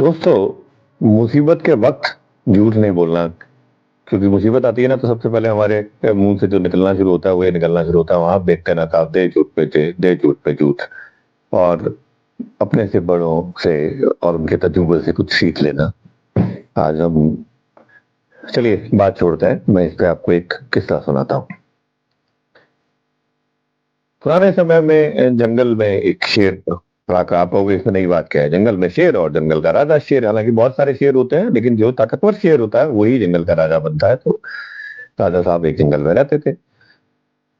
दोस्तों, मुसीबत के वक्त झूठ नहीं बोलना। क्योंकि मुसीबत आती है ना, तो सबसे पहले हमारे मुंह से जो निकलना शुरू होता है वो ये निकलना शुरू होता है, वहां देखते ना था, दे झूठ पे दे झूठ पे झूठ। और अपने से बड़ों से और उनके तजुर्बे से कुछ सीख लेना। आज हम चलिए बात छोड़ते हैं, मैं इस पे आपको एक किस्सा सुनाता हूँ। पुराने समय में जंगल में एक शेर रहा। आप कहोगे इसमें नई बात क्या है, जंगल में शेर और जंगल का राजा शेर। हालांकि बहुत सारे शेर होते हैं, लेकिन जो ताकतवर शेर होता है वही जंगल का राजा बनता है। तो राजा साहब एक जंगल में रहते थे।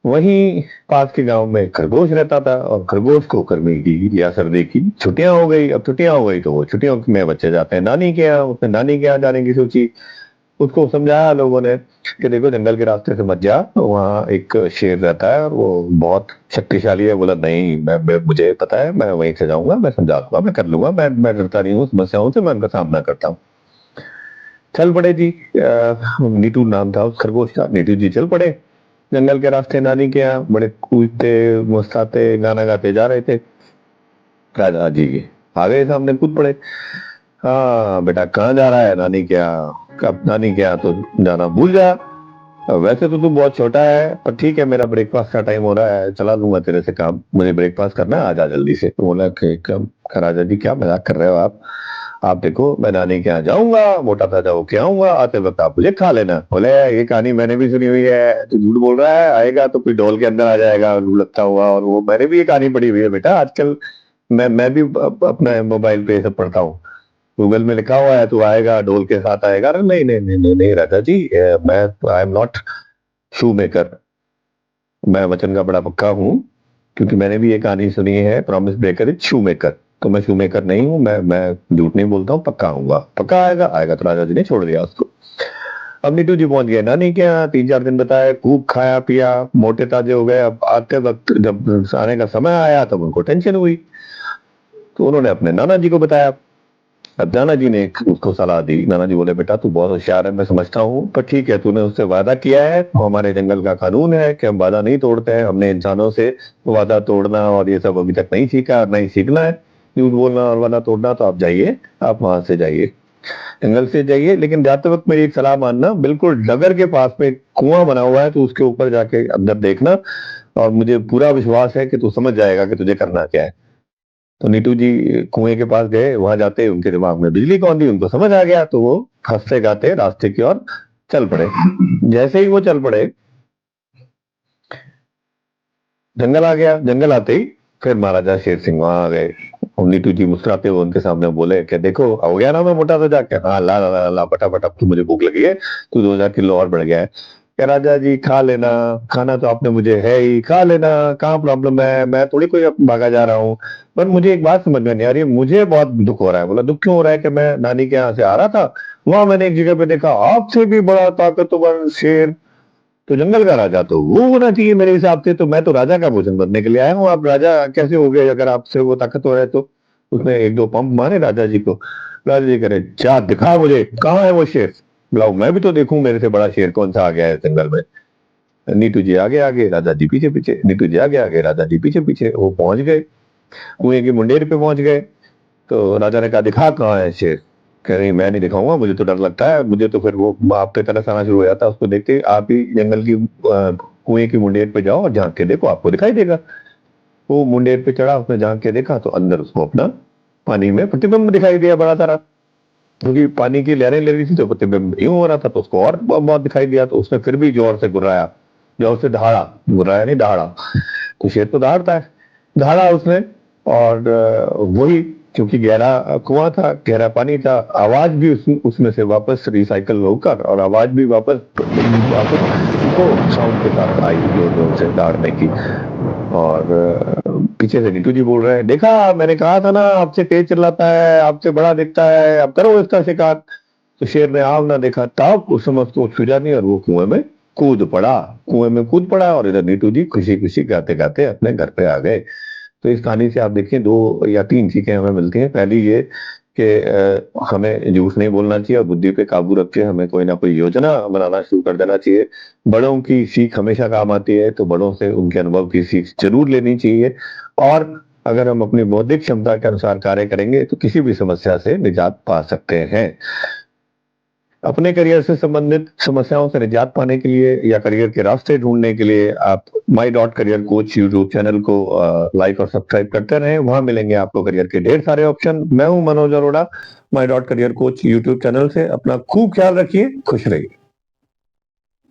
वहीं पास के गांव में खरगोश रहता था, और खरगोश को गर्मी की या सर्दी की छुट्टियां हो गई। अब छुट्टियां हो गई तो वो छुट्टियों में बच्चे जाते हैं नानी के यहाँ। उसने नानी के यहाँ जाने की सोची। उसको समझाया लोगों ने कि देखो, जंगल के रास्ते से मत जा, वहाँ एक शेर रहता है और वो बहुत शक्तिशाली है। बोला नहीं, मुझे पता है, मैं वहीं से जाऊंगा, मैं समझा दूंगा, मैं कर लूंगा, मैं डरता नहीं हूँ समस्याओं से, मैं उनका सामना करता हूँ। चल पड़े जी। नीटू नाम था उस खरगोश का। नीटू जी चल पड़े जंगल के रास्ते नानी के यहाँ। बड़े कूदते मुस्कुराते गाना गाते जा रहे थे। राजा जी आ गए सामने, कूद पड़े। हाँ बेटा, कहाँ जा रहा है? नानी के यहाँ। कब? नानी के यहाँ तो जाना भूल जा। वैसे तो तू बहुत छोटा है, पर ठीक है, मेरा ब्रेकफास्ट का टाइम हो रहा है, चला लूंगा तेरे से काम, मुझे ब्रेकफास्ट करना है, आजा जल्दी से। तो बोला कि कब? राजा जी क्या मजाक कर रहे हो आप देखो, मैं नानी के यहाँ जाऊंगा, मोटा ताजा होके आऊंगा, आते वक्त आप मुझे खा लेना। बोले ये कहानी मैंने भी सुनी हुई है, तू झूठ बोल रहा है, आएगा तो कोई ढोल के अंदर आ जाएगा लुढ़कता हुआ। और वो मैंने भी ये कहानी पढ़ी हुई है बेटा, आजकल मैं भी अपना मोबाइल पे ये सब पढ़ता हूँ। गूगल में लिखा हुआ है, तू आएगा ढोल के साथ आएगा। अरे नहीं नहीं नहीं नहीं, नहीं राजा जी, मैं I am not shoe maker. मैं वचन का बड़ा पक्का हूँ। क्योंकि मैंने भी ये कहानी सुनी है, promise breaker is shoe maker. तो मैं शू मेकर नहीं हूँ, मैं झूठ नहीं बोलता हूँ, पक्का आऊंगा, पक्का आएगा आएगा। तो राजा जी ने छोड़ दिया उसको। अब नीटू जी पहुंच गए नानी के यहाँ। 3-4 दिन बताए, खूब खाया पिया, मोटे ताजे हो गए। अब आते वक्त जब आने का समय आया तब उनको टेंशन हुई। तो उन्होंने अपने नाना जी को बताया। अब नाना जी ने उसको सलाह दी। नाना जी बोले बेटा, तू बहुत होशियार है, मैं समझता हूँ, पर ठीक है, तूने उससे वादा किया है, वो हमारे जंगल का कानून है कि हम वादा नहीं तोड़ते हैं। हमने इंसानों से वादा तोड़ना और ये सब अभी तक नहीं सीखा और नहीं सीखना है, झूठ बोलना और वादा तोड़ना। तो आप जाइए, आप वहां से जाइए, जंगल से जाइए, लेकिन जाते वक्त मेरी एक सलाह मानना, बिल्कुल डगर के पास में एक कुआं बना हुआ है, तो उसके ऊपर जाके अंदर देखना, और मुझे पूरा विश्वास है कि तू समझ जाएगा कि तुझे करना क्या है। तो नीटू जी कुएं के पास गए। वहां जाते उनके दिमाग में बिजली कौन दी, उनको समझ आ गया। तो वो हंसते गाते रास्ते की ओर चल पड़े। जैसे ही वो चल पड़े, जंगल आ गया। जंगल आते ही फिर महाराजा शेर सिंह वहां आ गए। और नीटू जी मुस्कुराते हुए उनके सामने बोले कि देखो, हो गया ना मैं मोटा सा जाके? हाँ, ला ला ला ला, फटाफट, अब तो मुझे भूख लगी है, तू 2,000 किलो और बढ़ गया है। क्या राजा जी, खा लेना, खाना तो आपने मुझे है ही, खा लेना, कहाँ प्रॉब्लम है, मैं थोड़ी कोई भागा जा रहा हूँ। पर मुझे एक बात समझ में नहीं आ रही है, मुझे बहुत दुख हो रहा है। बोला दुख क्यों हो रहा है? कि मैं नानी के यहाँ से आ रहा था, वहां मैंने एक जगह पे देखा आपसे भी बड़ा ताकतवर शेर। तो जंगल का राजा तो वो होना चाहिए मेरे हिसाब से, तो मैं तो राजा का भोजन बनने के लिए आया हूँ। आप राजा कैसे हो गए अगर आपसे वो ताकतवर है तो? उसने एक दो पंप मारे राजा जी को। राजा जी करे, जा दिखा मुझे कहाँ है वो शेर, बुलाओ, मैं भी तो देखूं मेरे से बड़ा शेर कौन सा आ गया है जंगल में। नीटू जी आगे आगे, राजा जी पीछे पीछे, नीटू जी आगे आगे, राजा जी पीछे पीछे। वो पहुंच गए, कुएं की मुंडेर पे पहुंच गए। तो राजा ने कहा, दिखा कहाँ है शेर? कह रही, मैं नहीं दिखाऊंगा, मुझे तो डर लगता है, मुझे तो फिर वो आप पे तरस आना शुरू हो जाता है उसको देखते ही। आप ही जंगल की कुएं की मुंडेर पे जाओ और झांक के देखो, आपको दिखाई देगा। वो मुंडेर पे चढ़ा, उसने झांक के देखा तो अंदर उसको अपना पानी में प्रतिबिंब दिखाई दिया बड़ा सारा। क्योंकि पानी की लहरें ले रही थी तो प्रतिबिंब यूं हो रहा था, तो उसको और बहुत दिखाई दिया। तो उसने फिर भी जोर से गुर्राया, जोर से दहाड़ा, गुर्राया नहीं दहाड़ा। तो शेर तो दहाड़ता है, दहाड़ा उसने। और वही, क्योंकि गहरा कुआं था, गहरा पानी था, आवाज भी उसमें से वापस रिसाइकल होकर, और आवाज भी वापस वापस उसको साउंड के साथ आई, जोर जोर से दहाड़ने की। और पीछे से नीटू जी बोल रहे हैं, देखा मैंने कहा था ना, आपसे तेज चिल्लाता है, आपसे बड़ा दिखता है, अब करो इसका शिकार। तो शेर ने आव ना देखा तब उस समय उसको सूझा नहीं, और वो कुएं में कूद पड़ा। कुएं में कूद पड़ा, और इधर नीटू जी खुशी खुशी गाते गाते अपने घर पे आ गए। तो इस कहानी से आप देखिए, 2 या 3 चीजें हमें मिलती हैं। पहली ये कि हमें झूठ नहीं बोलना चाहिए, और बुद्धि पे काबू रख के हमें कोई ना कोई योजना बनाना शुरू कर देना चाहिए। बड़ों की सीख हमेशा काम आती है, तो बड़ों से उनके अनुभव की सीख जरूर लेनी चाहिए। और अगर हम अपनी बौद्धिक क्षमता के अनुसार कार्य करेंगे तो किसी भी समस्या से निजात पा सकते हैं। अपने करियर से संबंधित समस्याओं से निजात पाने के लिए या करियर के रास्ते ढूंढने के लिए आप माई dot career coach YouTube channel को लाइक और सब्सक्राइब करते रहें। वहां मिलेंगे आपको करियर के ढेर सारे ऑप्शन। मैं हूं मनोज अरोड़ा, माई dot career coach YouTube channel से। अपना खूब ख्याल रखिए, खुश रहिए।